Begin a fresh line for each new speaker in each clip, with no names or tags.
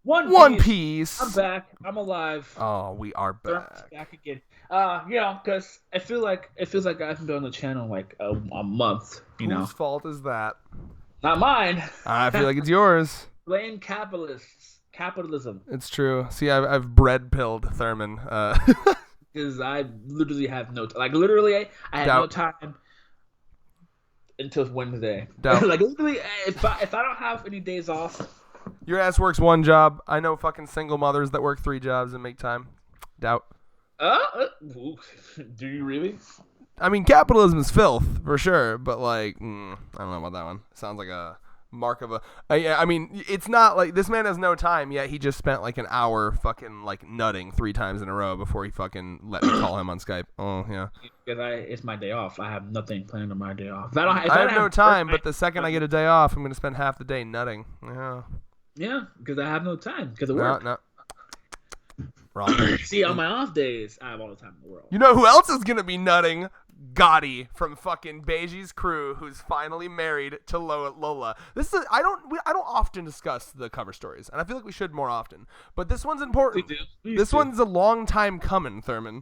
One Piece.
I'm back. I'm alive.
Oh, we are
Therm's
back.
back again. Because it feels like I haven't been on the channel like a month.
Whose fault is that?
Not mine.
I feel like it's yours.
Blame capitalism.
It's true. See, I've bread pilled Thurman.
Because I literally have no like literally I had no
Doubt.
time until Wednesday.
Doubt.
Like literally, if I don't have any days off,
Your ass works one job. I know fucking single mothers that work 3 jobs and make time. Doubt.
ooh, do you really?
I mean, capitalism is filth for sure, but like, I don't know about that one. Sounds like a mark of a. I mean, it's not like this man has no time yet. He just spent like an hour fucking like nutting 3 times in a row before he fucking let me call him on Skype. Oh yeah.
Because it's my day off. I have nothing planned on my day off.
I have no time, but the second I get a day off, I'm gonna spend half the day nutting. Yeah.
Yeah, because I have no time because of work.
No. Wrong.
See, on my off days, I have all the time in the world.
You know who else is gonna be nutting? Gotti from fucking Beiji's crew, who's finally married to Lola. This is I don't often discuss the cover stories, and I feel like we should more often. But this one's important.
We do.
This one's a long time coming, Thurman.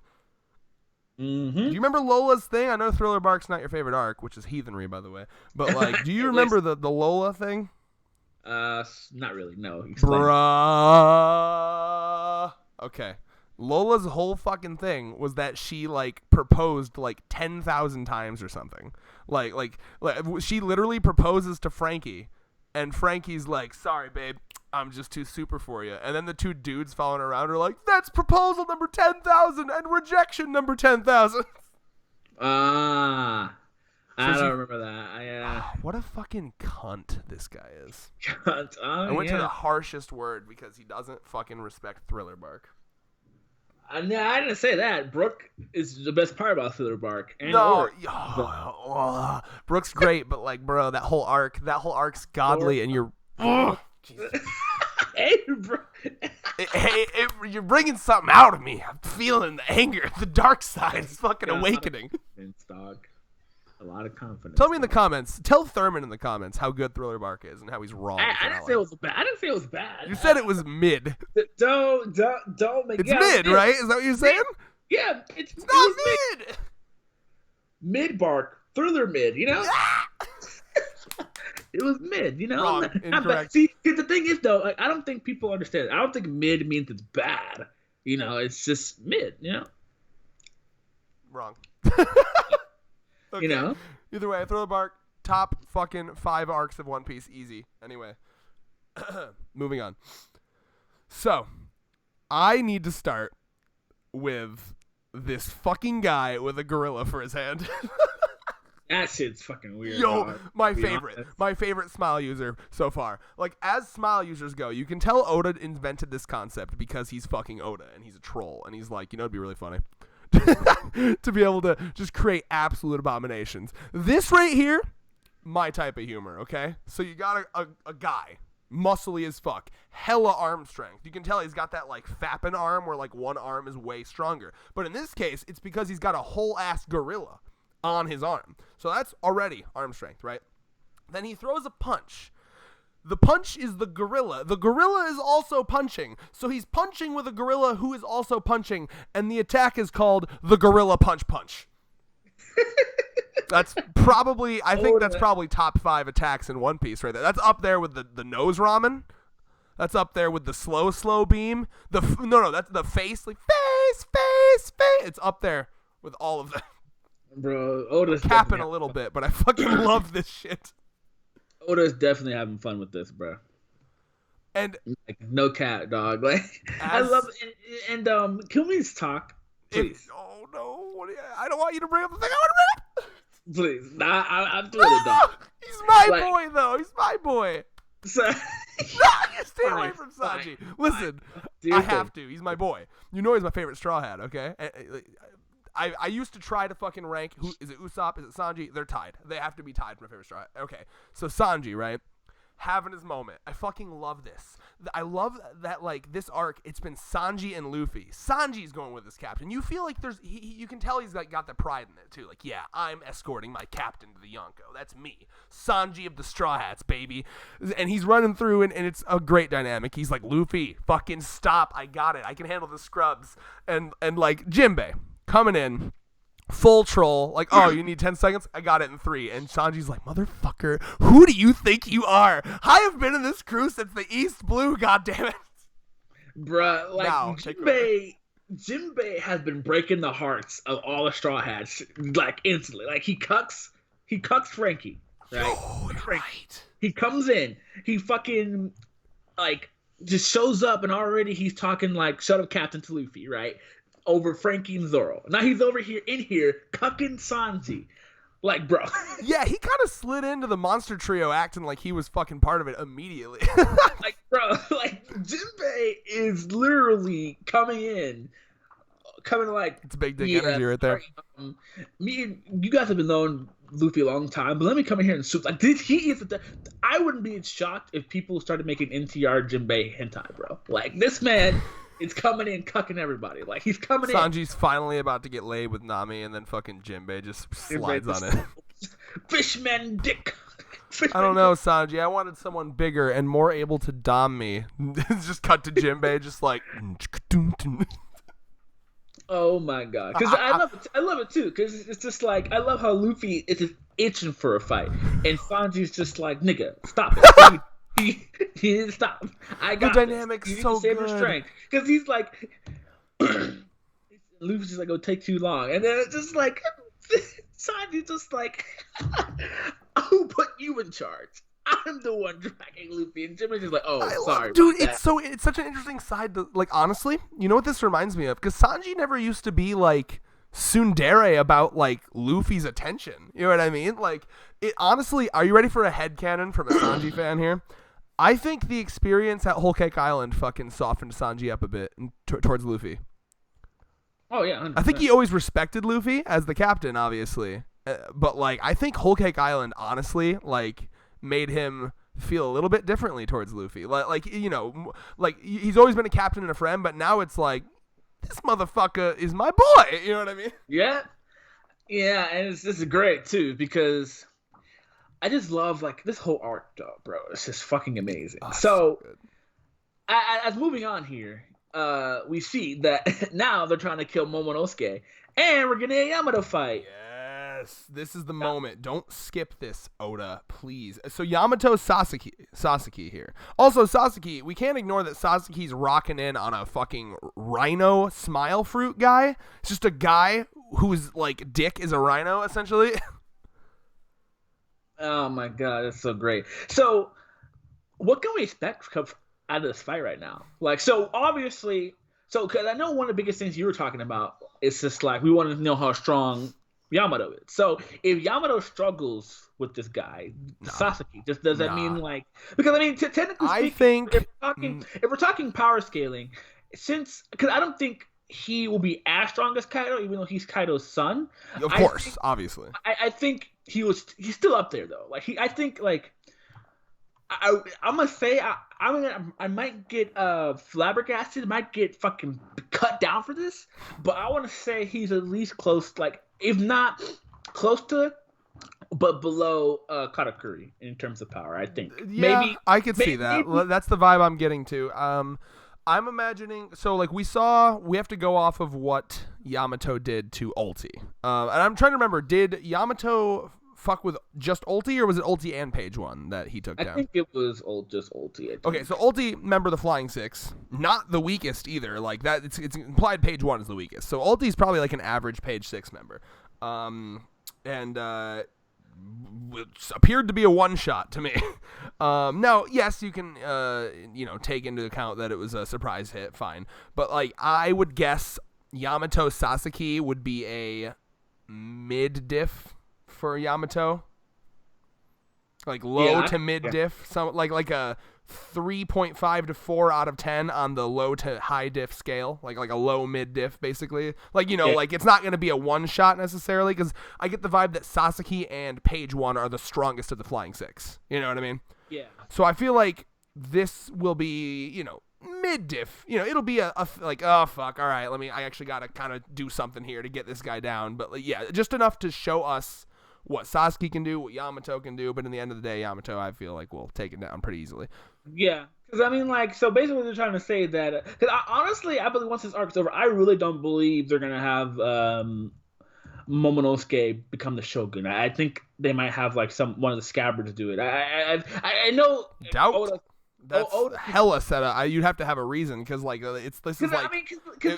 Mm-hmm.
Do you remember Lola's thing? I know Thriller Bark's not your favorite arc, which is heathenry, by the way. But like, do you remember the Lola thing?
Not really. No.
Bruh. Okay. Lola's whole fucking thing was that she like proposed like 10,000 times or something. Like she literally proposes to Frankie, and Frankie's like, "Sorry, babe, I'm just too super for you." And then the 2 dudes following around are like, "That's proposal number 10,000 and rejection number 10,000."
I don't remember that.
What a fucking cunt this guy is.
I
went to the harshest word because he doesn't fucking respect Thriller Bark.
I didn't say that. Brooke is the best part about Thriller Bark.
Brooke's great, but like, bro, that whole arc's godly, and you're,
hey, bro.
You're bringing something out of me. I'm feeling the anger. The dark side is fucking awakening.
A lot of confidence.
Tell me in the comments. Tell Thurman in the comments how good Thriller Bark is and how he's wrong.
I didn't say it was bad. I didn't say it was bad.
You said it was mid.
Don't make it.
It's mid, right? Is that what you're saying?
Yeah, it's
not mid.
Mid Bark, Thriller mid. You know. It was mid. You know.
Wrong. Incorrect.
See, the thing is though, like, I don't think people understand it. I don't think mid means it's bad. You know, it's just mid. You know.
Wrong.
Okay. You know?
Either way, Thriller Bark, top fucking 5 arcs of One Piece, easy. Anyway, moving on. So, I need to start with this fucking guy with a gorilla for his hand.
That shit's fucking weird.
Yo,
dog.
my favorite Smile user so far. Like, as Smile users go, you can tell Oda invented this concept because he's fucking Oda, and he's a troll, and he's like, it'd be really funny. To be able to just create absolute abominations. This right here, my type of humor, okay? So you got a guy, muscly as fuck, hella arm strength. You can tell he's got that like fapping arm where like one arm is way stronger. But in this case, it's because he's got a whole ass gorilla on his arm. So that's already arm strength, right? Then he throws a punch. The punch is the gorilla. The gorilla is also punching. So he's punching with a gorilla who is also punching, and the attack is called the Gorilla Punch Punch. That's probably, I think that's probably top 5 attacks in One Piece right there. That's up there with the nose ramen. That's up there with the slow beam. That's the face, like face. It's up there with all of them.
Bro, Oda's
capping a little bit, but I fucking love this shit.
Oda's definitely having fun with this, bro.
And
like, no cat, dog. Like I love it. And can we just talk, please?
Oh no, I don't want you to bring up the thing I want to bring up.
Please, nah, I'm doing it, dog.
He's my boy, though. He's my boy.
So,
you stay away from Sanji. Listen, I have to. He's my boy. You know he's my favorite Straw Hat, okay? I used to try to fucking rank. Is it Usopp? Is it Sanji? They're tied. They have to be tied for my favorite Straw Hat. Okay, so Sanji, right, having his moment. I fucking love this. I love that, like, this arc, it's been Sanji and Luffy. Sanji's going with his captain. You feel like you can tell he's like got the pride in it too. Like, yeah, I'm escorting my captain to the Yonko. That's me. Sanji of the Straw Hats, baby. And he's running through, and it's a great dynamic. He's like, Luffy, fucking stop. I got it. I can handle the scrubs. And like, Jinbei coming in. Full troll, like, oh, you need 10 seconds? I got it in 3. And Sanji's like, motherfucker, who do you think you are? I have been in this crew since the East Blue, goddammit.
Bruh, like, now, Jinbei has been breaking the hearts of all the Straw Hats, like, instantly. Like, he cucks Frankie, right?
Oh, you're right.
He comes in, he fucking, like, just shows up, and already he's talking, like, shut up, Captain, to Luffy, right? Over Frankie and Zoro. Now he's over here cucking Sanji. Like, bro.
Yeah, he kind of slid into the monster trio acting like he was fucking part of it immediately.
Like, bro, like, Jinbei is literally coming like...
It's big dick energy right there.
Me and you guys have been knowing Luffy a long time, but let me come in here and soup. Like, I wouldn't be shocked if people started making NTR Jinbei hentai, bro. Like, this man... It's coming in, cucking everybody. Like, he's coming
Sanji's finally about to get laid with Nami, and then fucking Jinbei just slides on it.
Fishman dick.
I don't know, Sanji. I wanted someone bigger and more able to dom me. Just cut to Jinbei, just like...
Oh, my God. Because I love it, too. Because it's just like, I love how Luffy is just itching for a fight. And Sanji's just like, nigga, stop it. He didn't stop. I got
the dynamic's so good.
Because he's like, Luffy's just like, it'll take too long, and then it's just like, Sanji's just like, who put you in charge? I'm the one dragging Luffy, and Jimmy's just like, sorry,
dude. It's such an interesting side. Like, honestly, you know what this reminds me of? Because Sanji never used to be like tsundere about like Luffy's attention. You know what I mean? Like, it honestly. Are you ready for a headcanon from a Sanji fan here? I think the experience at Whole Cake Island fucking softened Sanji up a bit towards Luffy.
Oh, yeah, 100%.
I think he always respected Luffy as the captain, obviously. But, like, I think Whole Cake Island, honestly, like, made him feel a little bit differently towards Luffy. Like, you know, like, he's always been a captain and a friend, but now it's like, this motherfucker is my boy. You know what I mean?
Yeah. Yeah, and this is great, too, because... I just love, like, this whole arc, though, bro. It's just fucking amazing. Oh, so as moving on here, we see that now they're trying to kill Momonosuke, and we're getting a Yamato fight.
Yes, this is the moment. Don't skip this, Oda, please. So Yamato Sasaki here. Also, Sasaki, we can't ignore that Sasaki's rocking in on a fucking rhino smile fruit guy. It's just a guy whose, like, dick is a rhino, essentially.
Oh my God, that's so great. So, what can we expect out of this fight right now? Like, so obviously, because I know one of the biggest things you were talking about is just like we want to know how strong Yamato is. So, if Yamato struggles with this guy, Sasaki, does that mean like? Because I mean, technically speaking, if we're talking power scaling, because I don't think he will be as strong as Kaido, even though he's Kaido's son.
Of course, obviously.
I think he's still up there though. Like I think like I'm gonna say I might get flabbergasted, might get fucking cut down for this, but I want to say he's at least close, like if not close to, but below Katakuri in terms of power. I think.
Yeah,
maybe
I could see that. That's the vibe I'm getting to. I'm imagining, so like we have to go off of what Yamato did to Ulti. And I'm trying to remember, did Yamato fuck with just Ulti, or was it Ulti and Page 1 that he took down?
I think it was just Ulti.
Okay, so Ulti, member of the Flying Six, not the weakest either. Like that, it's implied Page 1 is the weakest. So Ulti's probably like an average Page 6 member. It appeared to be a one-shot to me. Now, yes, you can, take into account that it was a surprise hit, fine. But, like, I would guess Yamato Sasaki would be a mid-diff for Yamato. Like, low to mid-diff. So, like a 3.5 to 4 out of 10 on the low to high diff scale, like a low mid diff basically. Like, like it's not going to be a one shot necessarily, because I get the vibe that Sasaki and Page 1 are the strongest of the Flying Six. You know what I mean?
Yeah.
So I feel like this will be, you know, mid-diff. You know, it'll be a like, oh, fuck, all right, I actually got to kind of do something here to get this guy down. But, like, yeah, just enough to show us what Sasuke can do, what Yamato can do. But in the end of the day, Yamato, I feel like, will take it down pretty easily.
Yeah. Because, I mean, like, so basically they're trying to say that, because honestly, I believe once this arc is over, I really don't believe they're going to have Momonosuke become the Shogun. I think they might have, like, one of the scabbards do it. I know.
Doubt.
Oda,
that's hella set up. You'd have to have a reason, because, like, this is like, I mean,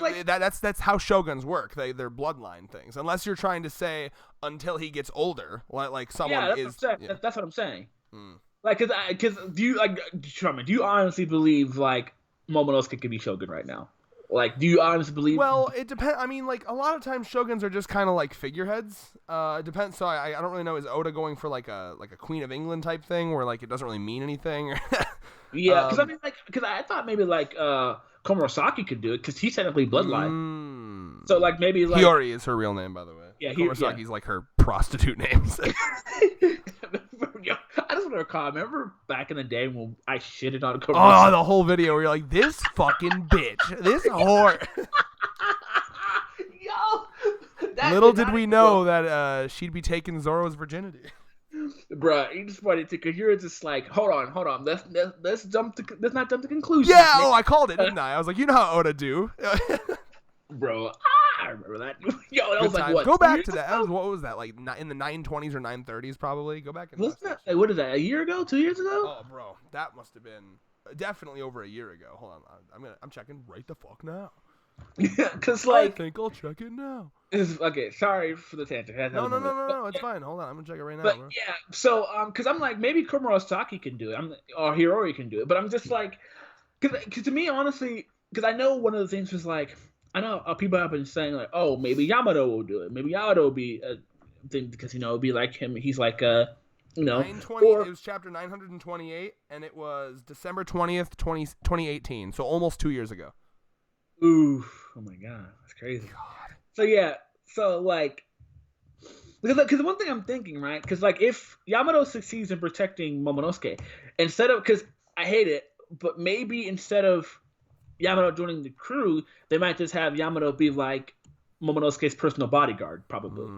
like that's how shoguns work. They're bloodline things. Unless you're trying to say until he gets older, like someone is.
That's what I'm saying. Like, because do you honestly believe like Momonosuke could be Shogun right now? Like, do you honestly believe?
Well, it depends. I mean, like, a lot of times shoguns are just kind of like figureheads. It depends. So I don't really know. Is Oda going for like a Queen of England type thing where like it doesn't really mean anything?
Yeah, because I mean, like, because I thought maybe like Komurasaki could do it because he's technically bloodline. So like maybe like
Hiyori is her real name, by the way.
Yeah,
Komurasaki's like her prostitute name.
Yo, I just want to recall. Remember back in the day when I shitted on Komurasaki?
Oh, the whole video where you're like, this fucking bitch, this whore.
Yo,
little did we know that she'd be taking Zoro's virginity.
Bruh, you just wanted to, because you're just like, hold on. Let's not jump to conclusions.
Yeah, I called it, didn't I? I was like, you know how Oda do.
Bro, I remember that. Yo, that was like, what?
Go back to that. What was that? Like in the 920s or 930s, probably. Go back and
watch that. Like, what is that? A year ago? 2 years ago?
Oh, bro, that must have been definitely over a year ago. Hold on, I'm checking right the fuck now.
Yeah, because like,
I think I'll check it now.
Okay, sorry for the tangent.
No, it's fine. Hold on, I'm gonna check it right now.
But
bro.
yeah, so because I'm like, maybe Komurasaki can do it, or Hirori can do it, but I'm just like, because to me, honestly, because I know one of the things was like, I know people have been saying like, oh, maybe Yamato will do it, maybe Yamato will be a thing because it'll be like him. He's like it
was chapter 928, and it was December 20th, 2018, so almost 2 years ago.
Ooh, oh my god, that's crazy. God. So yeah, so like, because one thing I'm thinking, right? Because like, if Yamato succeeds in protecting Momonosuke, instead of, because I hate it, but maybe instead of Yamato joining the crew, they might just have Yamato be like Momonosuke's personal bodyguard, probably.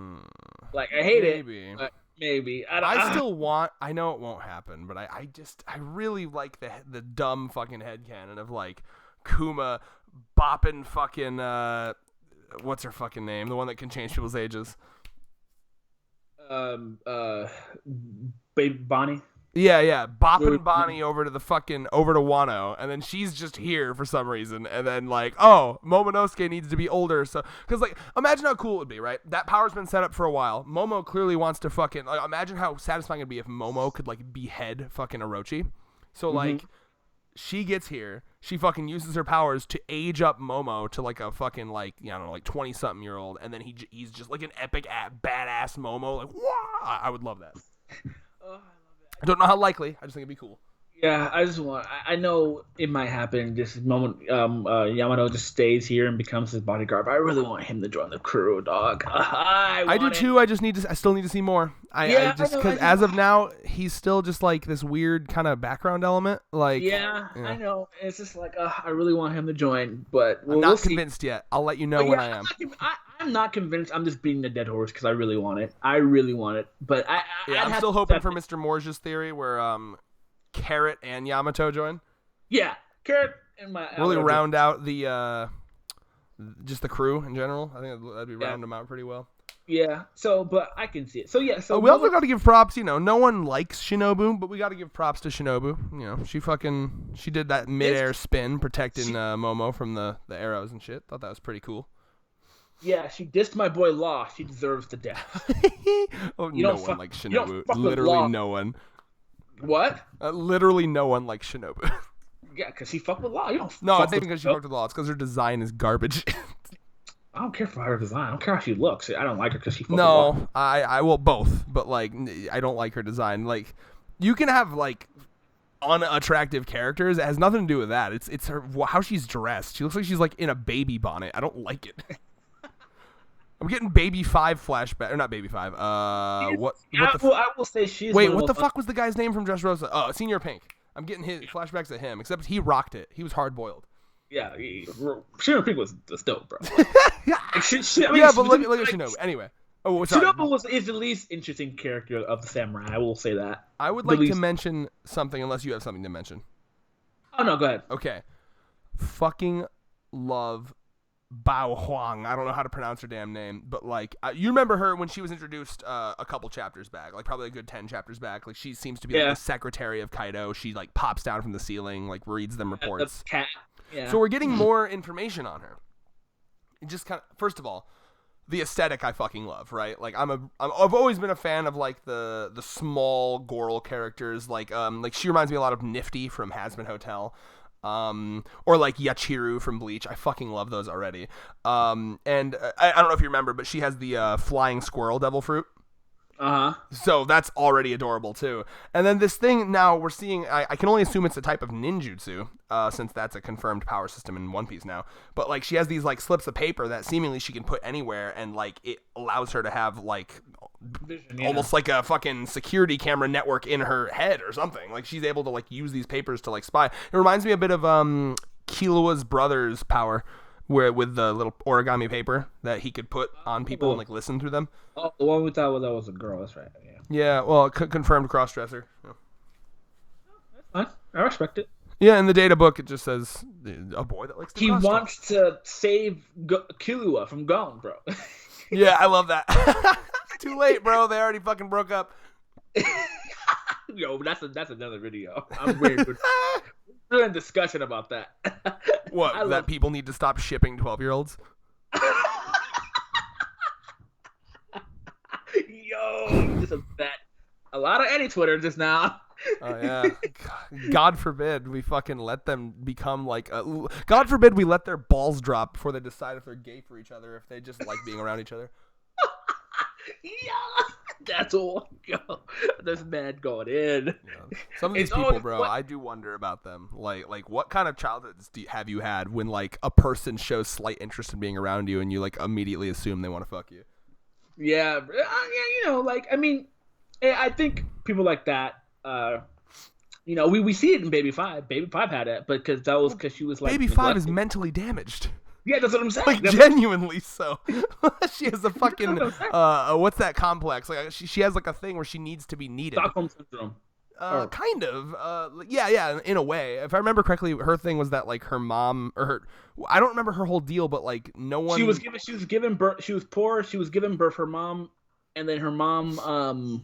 Like, I hate it. But maybe.
I know it won't happen, but I really like the dumb fucking headcanon of like Kuma bopping fucking what's her fucking name? The one that can change people's ages.
Baby Bonnie.
Yeah, bopping Bonnie over to Wano, and then she's just here for some reason, and then like, oh, Momonosuke needs to be older, so because like, imagine how cool it would be, right? That power's been set up for a while. Momo clearly wants to fucking like, imagine how satisfying it'd be if Momo could like behead fucking Orochi. So like, she gets here, she fucking uses her powers to age up Momo to like a fucking like, I don't know, like 20-something-year-old, and then he's just like an epic badass Momo, like, wah! I would love that. I don't know how likely. I just think it'd be cool.
Yeah, I know it might happen. This moment, Yamato just stays here and becomes his bodyguard. But I really want him to join the crew, dog. I
do too. I still need to see more. Because as of now, he's still just like this weird kind of background element. Like,
yeah, I know. It's just like, I really want him to join, but
I'm not convinced yet. I'll let you know when I am.
I'm not convinced. I'm just beating the dead horse because I really want it. But
I'm still hoping for Mr. Morge's theory where Carrot and Yamato join.
Yeah, Carrot and my
really round out the just the crew in general. I think that'd be round them out pretty well.
Yeah. So, but I can see it. So yeah. So
we also got to give props. No one likes Shinobu, but we got to give props to Shinobu. She did that midair spin protecting Momo from the arrows and shit. Thought that was pretty cool.
Yeah, she dissed my boy Law. She deserves the death.
No one likes Shinobu. Literally no one.
What?
Literally no one likes Shinobu.
Yeah, because she fucked with Law.
No, it's not because she fucked with Law. It's because her design is garbage.
I don't care for her design. I don't care how she looks. I don't like her because she fucked with Law.
No, I will both, but like I don't like her design. Like, you can have like unattractive characters. It has nothing to do with that. It's her how she's dressed. She looks like she's like in a baby bonnet. I don't like it. I'm getting Baby 5 flashback, or not Baby 5.
I will say she's.
Wait, what the fuck was the guy's name from Dressrosa? Senior Pink. I'm getting his flashbacks at him, except he rocked it. He was hard boiled.
Yeah, Senior Pink was dope, bro. But
look at Shinobu. Anyway. Oh, sorry.
Shinobu is the least interesting character of the samurai. I will say that.
I would like to mention something, unless you have something to mention.
Oh no, go ahead.
Okay. Fucking love Bao Huang. I don't know how to pronounce her damn name, but like you remember her when she was introduced a couple chapters back, like probably a good 10 chapters back. Like she seems to be like the secretary of Kaido. She like pops down from the ceiling, like reads them reports.
The cat. Yeah.
So we're getting more information on her. It just kind of, first of all, the aesthetic I fucking love, right? Like I've always been a fan of like the small Goral characters, like she reminds me a lot of Nifty from Hazbin Hotel. Or like Yachiru from Bleach. I fucking love those already. And I don't know if you remember, but she has the flying squirrel devil fruit. So that's already adorable too. And then this thing now we're seeing, I can only assume it's a type of ninjutsu, since that's a confirmed power system in One Piece now. But like she has these like slips of paper that seemingly she can put anywhere, and like it allows her to have like vision, almost like a fucking security camera network in her head or something. Like she's able to like use these papers to like spy. It reminds me a bit of Killua's brother's power, where with the little origami paper that he could put on people and like listen through them.
Oh, the one we thought that was a girl. That's right. Yeah.
Yeah. Well, confirmed crossdresser. Yeah.
That's fine. I respect it.
Yeah, in the data book it just says a boy that likes to.
He wants to save Killua from Gon, bro.
Yeah, I love that. Too late, bro. They already fucking broke up.
Yo, that's another video. I'm weird. We're doing a discussion about that.
What? That people need to stop shipping 12-year-olds?
Yo, just a lot of anti-Twitter just now.
Oh yeah. God forbid we fucking let them become like God forbid we let their balls drop before they decide if they're gay for each other, if they just like being around each other.
Yeah, that's all. Yo, this man going in.
Yeah. Some of these people, bro, I do wonder about them. Like what kind of childhoods have you had when like a person shows slight interest in being around you and you like immediately assume they want to fuck you?
Yeah, you know, like I mean, I think people like that. You know, we see it in Baby 5. Baby 5 had it, but because she was like
Baby 5 is mentally damaged.
Yeah, that's what I'm saying.
Like genuinely so. She has a fucking what's that complex? Like she has like a thing where she needs to be needed.
Stockholm syndrome.
Kind of. Yeah, in a way. If I remember correctly, her thing was that like her mom or her, I don't remember her whole deal, but like no one.
She was given birth. She was poor. She was given birth. Her mom, and then her mom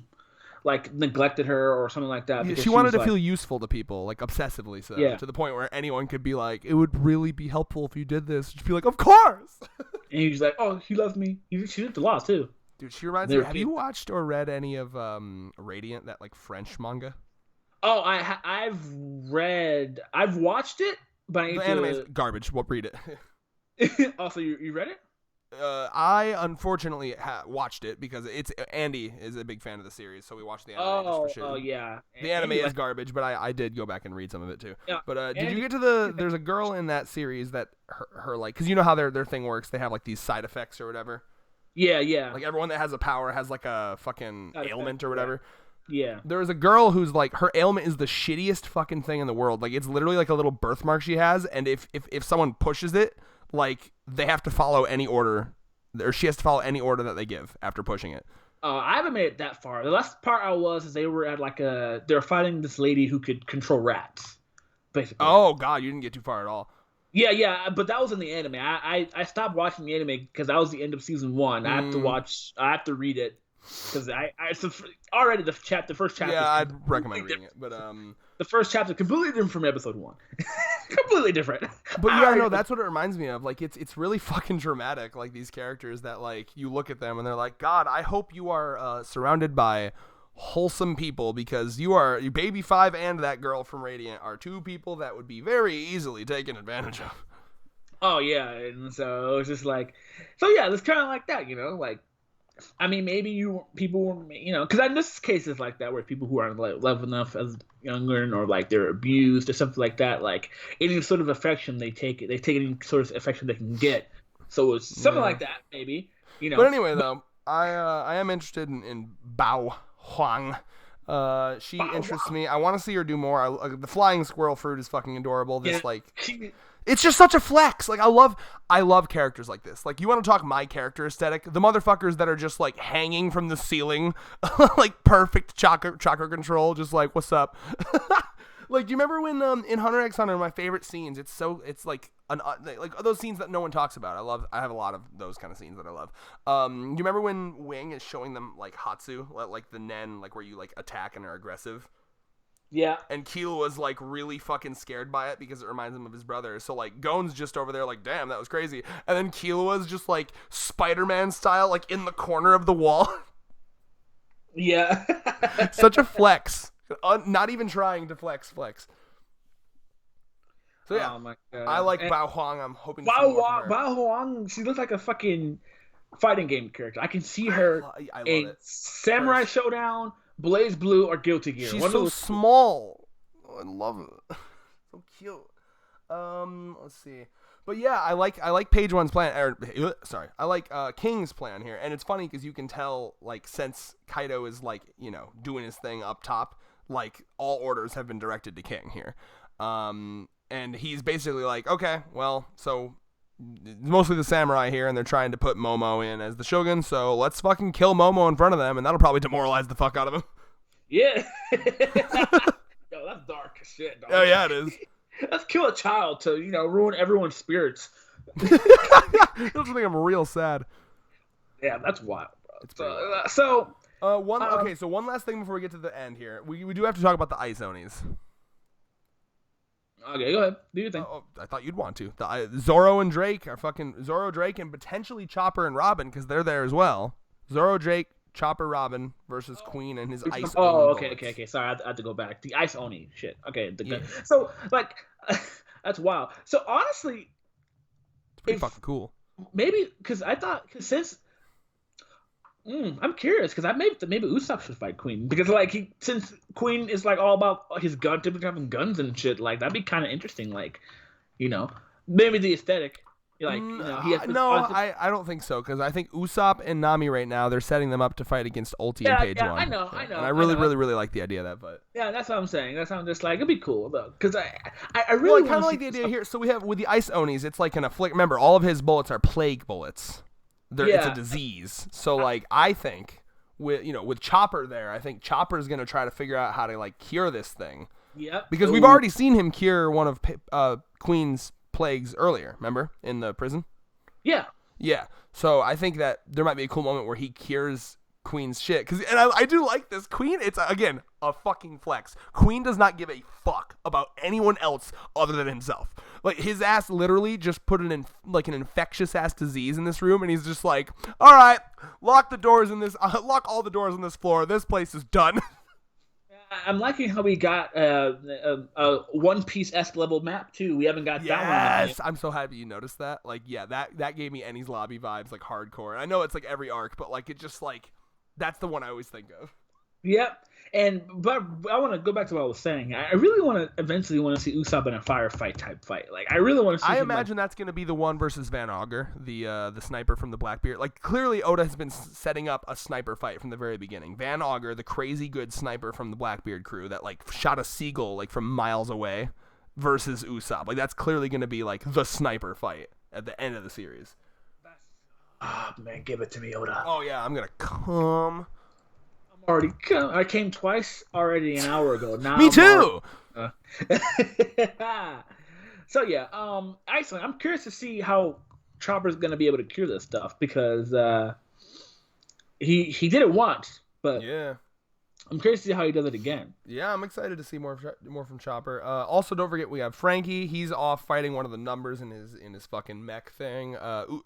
like neglected her or something like that.
She wanted to feel useful to people, like obsessively so, to the point where anyone could be like, it would really be helpful if you did this. She'd be like, of course.
And he's like, oh, she loves me. She did the law too.
Dude, she reminds me. Have you watched or read any of Radiant, that like French manga?
Oh, I've watched it, but I need
the anime's garbage. What read
it? Also, you read it?
I unfortunately watched it because Andy is a big fan of the series, so we watched the anime just for shit.
Oh yeah.
The anime is garbage, but I did go back and read some of it too. Yeah. But did you get to there's a girl in that series that her like, because you know how their thing works, they have like these side effects or whatever.
Yeah.
Like everyone that has a power has like a fucking ailment or whatever.
Yeah.
There is a girl who's like, her ailment is the shittiest fucking thing in the world. Like it's literally like a little birthmark she has, and if someone pushes it, like they have to follow any order, or she has to follow any order that they give after pushing it.
I haven't made it that far. The last part is they were at they were fighting this lady who could control rats, basically.
Oh god, you didn't get too far at all.
Yeah, but that was in the anime. I stopped watching the anime because that was the end of season 1. I have to read it because already the first chapter.
Yeah, I'd recommend reading it, but
the first chapter completely different from episode 1. Completely different.
But yeah, no, that's what it reminds me of. Like it's really fucking dramatic. Like these characters that like you look at them and they're like, God, I hope you are surrounded by wholesome people, because you Baby 5 and that girl from Radiant are two people that would be very easily taken advantage of.
Oh yeah, and so it was just like, it's kind of like that, you know, like. I mean, maybe people, you know, because in this cases like that where people who aren't like loved enough as younger, or like they're abused or something like that, like any sort of affection they take any sort of affection they can get. So it's something like that, maybe.
But anyway, though, I am interested in Bao Huang. She interests me. I want to see her do more. The flying squirrel fruit is fucking adorable. This it's just such a flex. Like I love characters like this. Like, you want to talk my character aesthetic? The motherfuckers that are just like hanging from the ceiling, like perfect chakra control. Just like, what's up? Like, do you remember when in Hunter x Hunter, my favorite scenes? It's like like those scenes that no one talks about. I have a lot of those kind of scenes that I love. You remember when Wing is showing them like Hatsu, like the Nen, like where you like attack and are aggressive?
Yeah.
And Killua's like really fucking scared by it because it reminds him of his brother. So like Gon's just over there like, damn, that was crazy. And then Killua's just like Spider-Man style, like in the corner of the wall.
Yeah.
Such a flex. Not even trying to flex. So yeah,
oh my God.
I like Bao Huang. I'm hoping to see more from her.
Bao Huang, she looks like a fucking fighting game character. I can see her
I love
in
it.
Samurai Showdown, Blaze Blue, or Guilty Gear.
She's so small. Oh, I love it. So cute. Let's see. But yeah, I like Page One's plan. I like King's plan here, and it's funny because you can tell, like, since Kaido is like, you know, doing his thing up top, like all orders have been directed to King here, and he's basically like, okay, well, so mostly the samurai here, and they're trying to put Momo in as the shogun, so let's fucking kill Momo in front of them, and that'll probably demoralize the fuck out of him.
Yeah. Yo, that's dark as shit, dog.
Oh yeah, it is.
Let's kill a child to, you know, ruin everyone's spirits.
You'll just think I'm real sad.
Yeah, that's wild, bro.
So one last thing before we get to the end here. We do have to talk about the Ice Onis.
Okay, go ahead. Do your thing.
I thought you'd want to. Zoro and Drake are fucking Zoro, Drake, and potentially Chopper and Robin, because they're there as well. Zoro, Drake, Chopper, Robin versus Queen and his Ice Oni.
Okay. Sorry, I had to go back. The Ice Oni shit. Okay.
Yeah.
So, like, that's wild. So, honestly,
it's pretty fucking cool.
Maybe, because since I'm curious, because maybe Usopp should fight Queen, because like since Queen is like all about his gun, typically having guns and shit, like that'd be kind of interesting, like, you know, maybe the aesthetic, like, you know, he has
I don't think so, because I think Usopp and Nami right now, they're setting them up to fight against Ulti and Page One.
I know.
And I really like the idea of that, but
yeah, that's what I'm saying. That's how I'm just like, it'd be cool though, because I really
kind of like the idea here. So we have with the Ice Onis, it's like an afflict. Remember, all of his bullets are plague bullets. It's a disease. So like, I think with Chopper there, I think Chopper is gonna try to figure out how to like cure this thing.
Yep.
Because we've already seen him cure one of Queen's plagues earlier. Remember, in the prison.
Yeah.
Yeah. So I think that there might be a cool moment where he cures Queen's shit. And I do like this. Queen, it's, again, a fucking flex. Queen does not give a fuck about anyone else other than himself. Like, his ass literally just put an infectious ass disease in this room, and he's just like, all right, lock all the doors on this floor. This place is done.
I'm liking how we got a One Piece-esque level map too. We haven't got that one.
Yes, I'm so happy you noticed that. Like, yeah, that gave me Enies Lobby vibes, like hardcore. I know it's like every arc, but like it just like that's the one I always think of.
Yep. But I want to go back to what I was saying. I really eventually want to see Usopp in a firefight type fight. Like, I really want to see.
I imagine that's going to be the one versus Van Augur, the sniper from the Blackbeard. Like, clearly Oda has been setting up a sniper fight from the very beginning. Van Augur, the crazy good sniper from the Blackbeard crew that like shot a seagull like from miles away, versus Usopp. Like, that's clearly going to be like the sniper fight at the end of the series.
Oh man, give it to me, Oda.
Oh yeah, I'm gonna come.
I came twice already an hour ago. Now
me too.
So yeah, Iceland. I'm curious to see how Chopper's gonna be able to cure this stuff, because he did it once, but
yeah,
I'm curious to see how he does it again.
Yeah, I'm excited to see more from Chopper. Also, don't forget we have Frankie. He's off fighting one of the numbers in his fucking mech thing.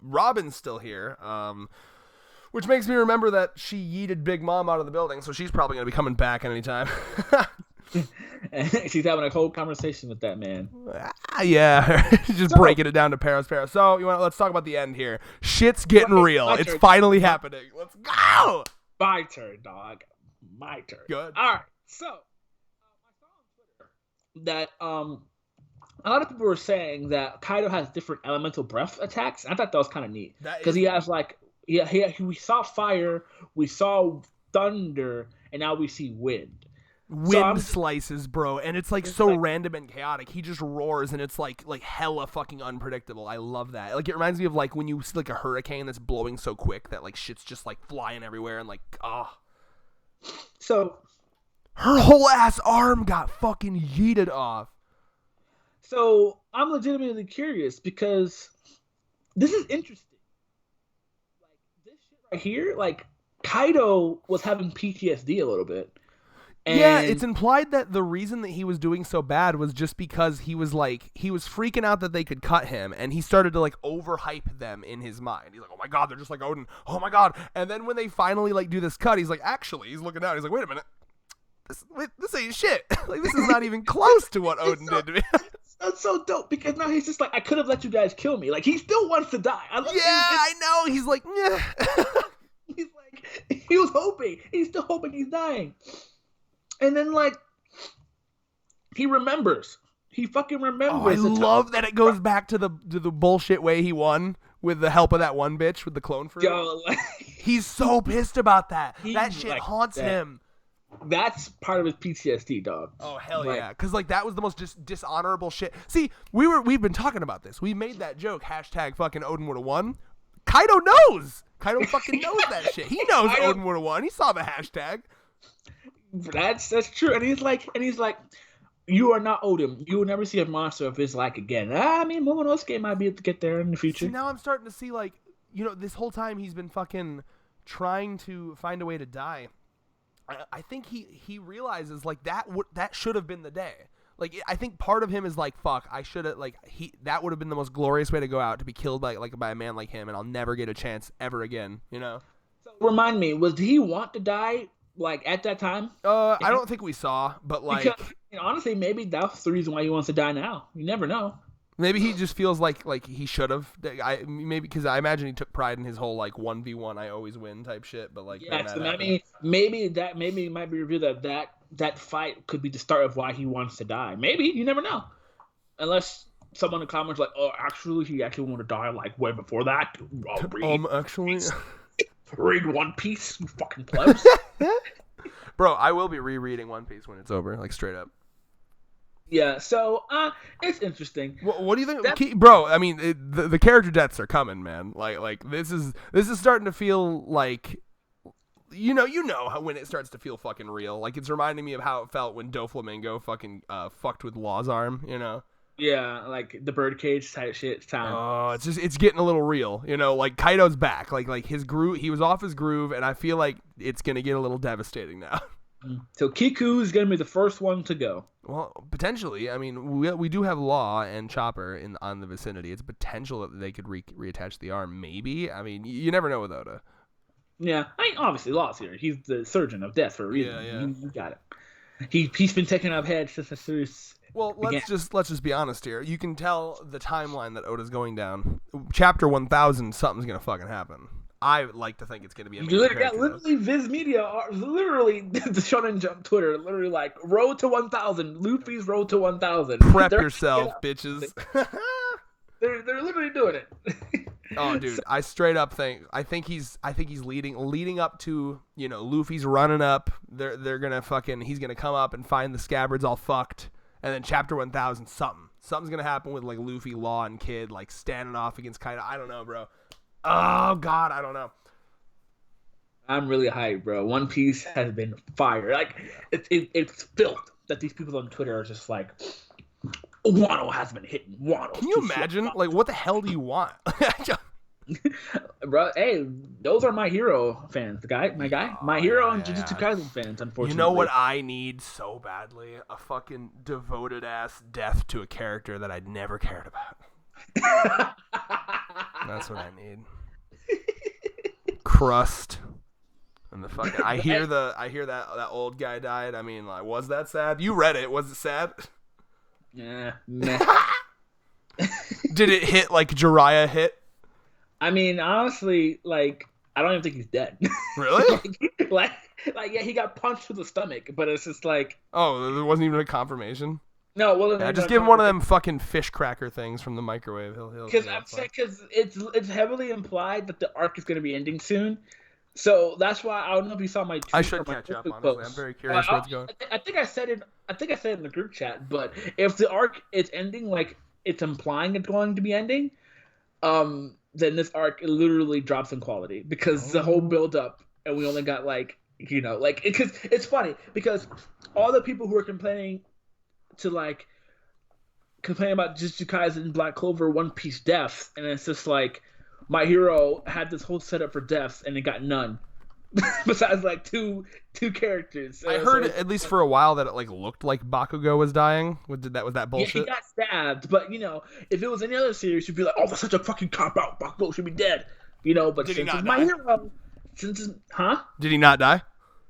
Robin's still here. Which makes me remember that she yeeted Big Mom out of the building, so she's probably going to be coming back anytime.
She's having a whole conversation with that man.
Yeah, just breaking it down to Paris. So, let's talk about the end here. Shit's getting real. It's finally happening. Let's go!
My turn, dog. My turn.
Good.
All right. So, I saw on Twitter that a lot of people were saying that Kaido has different elemental breath attacks. I thought that was kind of neat, because he has like we saw fire, we saw thunder, and now we see wind.
Wind slices, bro, and it's like so
like,
random and chaotic. He just roars, and it's like hella fucking unpredictable. I love that. Like, it reminds me of like when you see like a hurricane that's blowing so quick that like shit's just like flying everywhere, and like
So
her whole ass arm got fucking yeeted off.
So I'm legitimately curious because this is interesting. Like this shit right here, like Kaido was having PTSD a little bit. And
yeah, it's implied that the reason that he was doing so bad was just because he was freaking out that they could cut him, and he started to like overhype them in his mind. He's like, oh my god, they're just like Odin. Oh my god. And then when they finally like do this cut, he's like, actually, he's looking down. He's like, wait a minute. This ain't shit. Like, this is not even close to what Odin did to me.
That's so dope because now he's just like, I could have let you guys kill me. Like, he still wants to die.
I know. He's like, yeah.
He's like, he was hoping. He's still hoping he's dying. And then, like, he remembers. He fucking remembers.
Oh, I love that it goes back to the bullshit way he won with the help of that one bitch with the clone fruit.
Yo, like,
he's so pissed about that. That shit like haunts him.
That's part of his PTSD, dog.
Oh hell yeah! Because like that was the most dishonorable shit. See, we've been talking about this. We made that joke. # fucking Odin would have won. Kaido knows. Kaido fucking knows that shit. He knows Odin would have won. He saw the hashtag.
That's true. And he's like, you are not Odin. You will never see a monster of his like again. I mean, Momonosuke might be able to get there in the future.
See, now I'm starting to see like, this whole time he's been fucking trying to find a way to die. I think he realizes like that should have been the day. Like, I think part of him is like, fuck, I should have that would have been the most glorious way to go out, to be killed by a man like him, and I'll never get a chance ever again. So
remind me, did he want to die like at that time?
I don't think we saw, but like,
because, honestly, maybe that's the reason why he wants to die now. You never know.
Maybe he just feels like he should have. Maybe because I imagine he took pride in his whole like 1v1 I always win type shit. But like,
yeah, so maybe it might be revealed that fight could be the start of why he wants to die. Maybe, you never know, unless someone in the comments like, oh, actually, he actually wanted to die like way before that.
Actually,
read One Piece, you fucking plebs.
Bro, I will be rereading One Piece when it's over, like straight up.
Yeah, so it's interesting.
What do you think, bro? I mean, the character deaths are coming, man. Like this is starting to feel like, you know how when it starts to feel fucking real. Like, it's reminding me of how it felt when Doflamingo fucking fucked with Law's arm.
Yeah, like the birdcage type shit time.
Oh, it's getting a little real. Like Kaido's back. Like his groove, he was off his groove, and I feel like it's gonna get a little devastating now.
So Kiku is going to be the first one to go.
Well, potentially. I mean, we do have Law and Chopper on the vicinity. It's potential that they could reattach the arm. Maybe. I mean, you never know with Oda.
Yeah, I mean, obviously Law's here. He's the surgeon of death for a reason.
Yeah.
You got it. He's been taking up heads since the series.
Well, let's just be honest here. You can tell the timeline that Oda's going down. Chapter 1000, something's gonna fucking happen. I would like to think it's going to be a major character.
Literally, Viz Media, literally, the Shonen Jump Twitter, literally like, road to 1,000, Luffy's road to 1,000.
Prep yourself, bitches.
They're literally doing it.
Oh, dude, I straight up think he's leading up to, Luffy's running up. They're gonna he's gonna come up and find the scabbards all fucked, and then chapter 1000, something's gonna happen with like Luffy, Law, and Kid like standing off against Kaido. I don't know, bro. Oh, God, I don't know.
I'm really hyped, bro. One Piece has been fire. Like, it's filth that these people on Twitter are just like, Wano has been hitting. Wano.
Can you imagine? Like, what the hell do you want?
Bro, hey, those are my hero fans. My hero and Jujutsu Kaisen fans, unfortunately.
You know what I need so badly? A fucking devoted-ass death to a character that I'd never cared about. That's what I need. Crust. And the fucking I hear that old guy died. I mean, like, was that sad? You read it. Was it sad?
Yeah.
Did it hit like Jiraiya hit?
I mean, honestly, like, I don't even think he's dead.
Really?
like, yeah, he got punched through the stomach, but it's just like,
oh, there wasn't even a confirmation.
No, well,
Yeah, just give him one of them fucking fish cracker things from the microwave. He'll.
Because I'm saying because it's heavily implied that the arc is going to be ending soon, so that's why I don't know if you saw my tweet.
I should catch up. Honestly, I'm very curious where it's going.
I think I said it. I think I said it in the group chat. But if the arc is ending, like it's implying it's going to be ending, then this arc literally drops in quality because the whole build up, and we only got because it's funny because all the people who are complaining about Jujutsu Kaisen, Black Clover, One Piece deaths, and it's just like My Hero had this whole setup for deaths and it got none, besides like two characters.
I heard at least for a while that it like looked like Bakugo was dying. Was that bullshit?
Yeah, he got stabbed, but if it was any other series, you'd be like, oh, that's such a fucking cop out. Bakugo should be dead, But
Did
since
he
it's
not
My
die?
Hero,
Did he not die?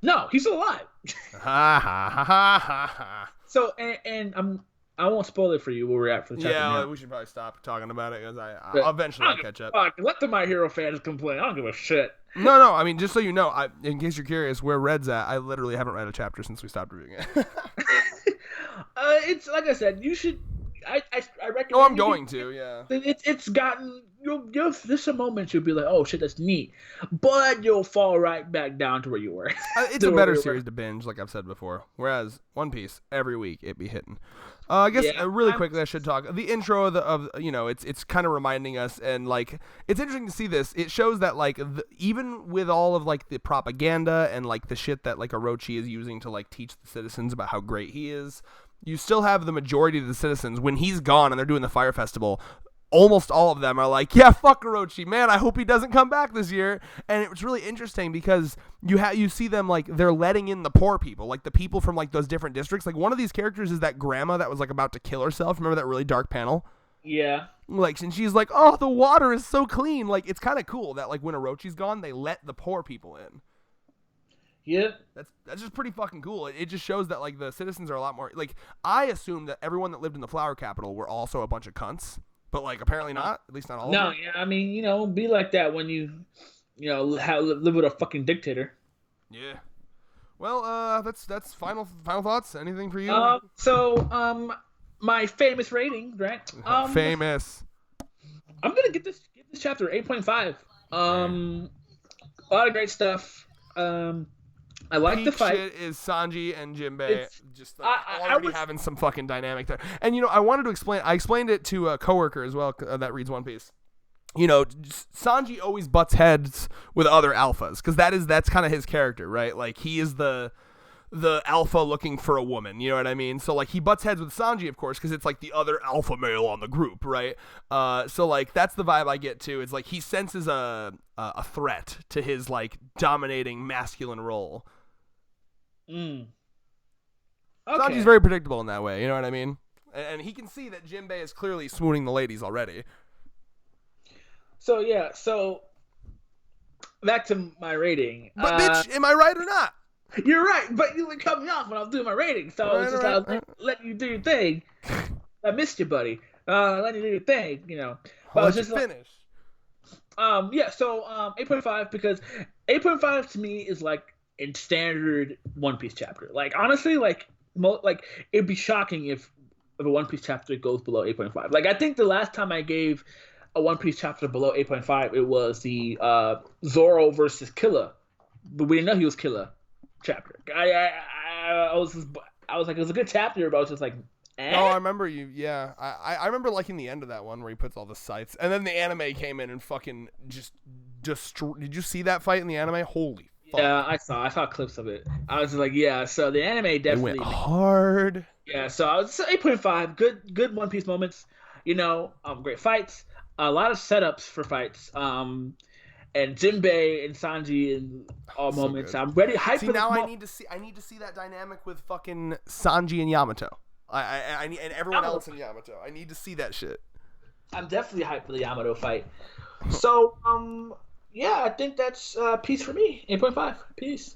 No, he's still alive.
Ha ha ha ha ha.
So and I won't spoil it for you where we're at for the chapter.
Yeah, we should probably stop talking about it because I'll eventually catch up.
Let the My Hero fans complain. I don't give a shit.
No. I mean, just so you know, in case you're curious, where Red's at, I literally haven't read a chapter since we stopped reading it.
It's like I said, you should. I recommend.
Oh, I'm going to. Yeah.
It's gotten. There's a moment you'll be like, oh shit, that's neat, but you'll fall right back down to where you were.
It's a better series to binge, like I've said before. Whereas One Piece, every week it be hitting. I guess really quickly I should talk the intro of it's kind of reminding us, and like it's interesting to see this. It shows that like even with all of like the propaganda and like the shit that like Orochi is using to like teach the citizens about how great he is, you still have the majority of the citizens when he's gone and they're doing the fire festival. Almost all of them are like, yeah, fuck Orochi, man. I hope he doesn't come back this year. And it was really interesting because you see them like they're letting in the poor people, like the people from like those different districts. Like one of these characters is that grandma that was like about to kill herself. Remember that really dark panel?
Yeah.
Like, and she's like, oh, the water is so clean. Like, it's kind of cool that like when Orochi's gone, they let the poor people in.
Yeah.
That's just pretty fucking cool. It just shows that like the citizens are a lot more like. I assumed that everyone that lived in the flower capital were also a bunch of cunts. But like apparently not, at least not all of them.
No, yeah, I mean, be like that when you live with a fucking dictator.
Yeah. Well, that's final thoughts. Anything for you?
My famous rating, Grant.
Famous.
I'm gonna give this chapter 8.5. A lot of great stuff. I like the fight.
Shit is Sanji and Jinbei just like, already having some fucking dynamic there. And I wanted to explain. I explained it to a coworker as well that reads One Piece. Sanji always butts heads with other alphas because that's kind of his character, right? Like he is the alpha looking for a woman, you know what I mean? So like he butts heads with Sanji, of course, because it's like the other alpha male on the group, right? So like that's the vibe I get too. It's like he senses a threat to his like dominating masculine role.
Okay.
Sanji's very predictable in that way, you know what I mean? And he can see that Jinbei is clearly swooning the ladies already.
So yeah, back to my rating.
But bitch, am I right or not?
You're right, but you would cut me off when I was doing my rating, so I was letting you do your thing. I missed you, buddy. Letting you do your thing, But I was just
finish.
Yeah. So 8.5 because 8.5 to me is like in standard One Piece chapter. Like honestly, like it'd be shocking if a One Piece chapter goes below 8.5. Like I think the last time I gave a One Piece chapter below 8.5, it was the Zoro versus Killer, but we didn't know he was Killer chapter. I was like, it was a good chapter, but I was just like, eh?
Oh, I remember you. Yeah, I remember liking the end of that one where he puts all the sights, and then the anime came in and fucking just destroyed. Did you see that fight in the anime? Holy fuck.
Yeah, I saw clips of it. I was like, yeah. So the anime definitely
went hard.
Yeah, so I was 8.5. Good One Piece moments. Great fights. A lot of setups for fights. And Jinbei and Sanji and all so moments. Good. I'm ready. Hyped. See,
now I need to see that dynamic with fucking Sanji and Yamato. I need, and everyone else in Yamato. I need to see that shit.
I'm definitely hyped for the Yamato fight. So, yeah, I think that's peace for me. 8.5. Peace.